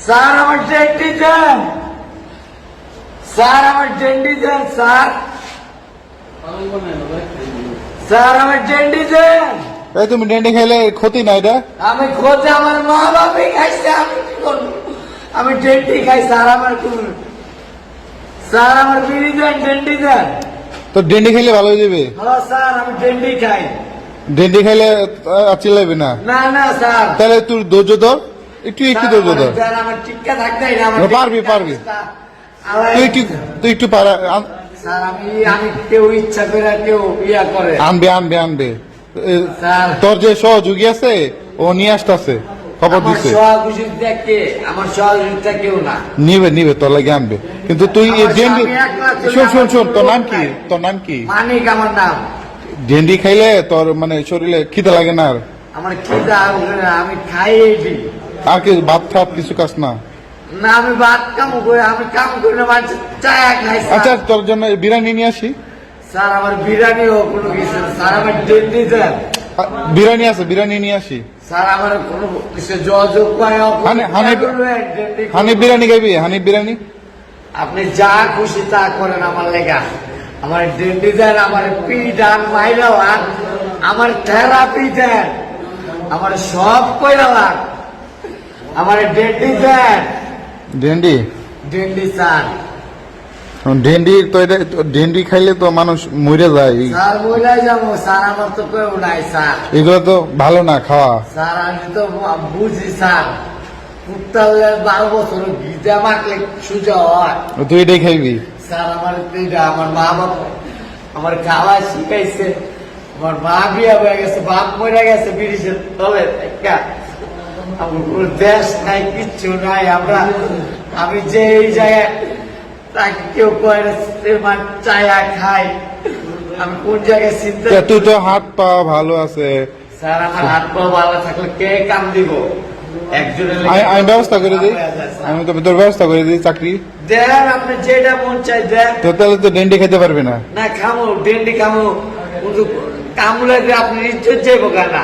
Sir আমার ডেন্টি দেন, sir আমার ডেন্টি দেন, sir sir আমার ডেন্টি দেন। এই তুমি ডেন্ডি খাইলে ক্ষতি নাই এটা? আমি খোঁজে আমার মা বাবাই খাইছে, আমি কি করবো? আমি ডেন্টি খাই, স্যার আমার কোন, স্যার আমার বিড়ি দেন, ডেন্টি দেন। তো ডেন্ডি খাইলে ভালো হয়ে যাবে। হ্যালো স্যার, আমি ডেন্টি খাই। ডেন্ডি খাইলে চিল্লাইবে না। না না স্যার, তাহলে তুই ধৈর্য ধর, একটু একটু ধৈর্য ধর। স্যার আমার টিক্কা থাকতে পারবি পারবি, তুই একটু স্যার আমি কেউ ইচ্ছা করে কেউ ইয়া করে আনবে আনবে আনবে। স্যার তোর যে সহযোগী আছে ও নিয়ে আসতেছে, খবর আমার দিছে। সহযোগিতা কে? আমার সহযোগিতা কেউ না। নিবে নিবে, তোর লাগে আনবে। কিন্তু তুই ডেন্ডি, শোন শোন শোন, তোর নাম কি? তোর নাম কি? মানিক আমার নাম। ডেন্ডি খাইলে তোর মানে শরীরে খিদে লাগে না আর? আমার খিদা আমি খাই এইটি। আর কি ভাত খাত কিছু কাজ না? না আমি ভাত কাম করে, আমি কাম করে না, মানুষ চায়া খাই। আচ্ছা তোর জন্য বিরিয়ানি নিয়ে আসি। স্যার আমার বিরিয়ানি হোক কোনো কিছু, স্যার আমার ডেন্টি দেন। বিরিয়ানি আছে, বিরিয়ানি নিয়ে আসি। স্যার আমার কোনো কিছু যোগাযোগ করে হানিফ বিরিয়ানি খাইবি? হানিফ বিরিয়ানি আপনি যা খুশি তা করেন আমার লেগা। আমার ডেন্টি দেন, আমার পিডান মাইরাও, আমার থেরাপি দেন, আমার সব কইরালাম, আমার ডেন্টি দেন। ডেন্ডি ডেন্টি স্যার, ডেন্ডি তো এটা, ডেন্ডি খাইলে তো মানুষ মরে যায়। স্যার বইলাই যাবো স্যার, আমার তো কেউ নাই স্যার। এগুলো তো ভালো না খাওয়া। স্যার আমি তো বুঝি স্যার, কুত্তালে 12 বছর গিজা মারলে সুজা হয়। তুই এটাই খাইবি? স্যার আমার আমার মা বাবা আমার খাওয়া শিখাইছে। আমার মা বিয়া হয়ে গেছে, বাপ মরে গেছে ব্রিটিশের তলে একটা। আমার কোনো দেশ নাই, কিচ্ছু নাই। আমি যে এই জায়গায় তাকে কেউ কয় চায়া খাই, আমি কোন জায়গায় চিন্তা। তুই তো হাত পা ভালো আছে। স্যার আমার হাত পা ভালো থাকলে কে কাম দিব? একজনের আমি ব্যবস্থা করে দিই, আমি তো তোর ব্যবস্থা করে দিই চাকরি দেন, আপনি যেটা মন চাই দেন। তো। তাহলে তো ডেন্ডি খেতে পারবে না। না খামো, ডেন্ডি খামো, কিন্তু কামড়ে আপনি ইজ্জত যাইব কেনা।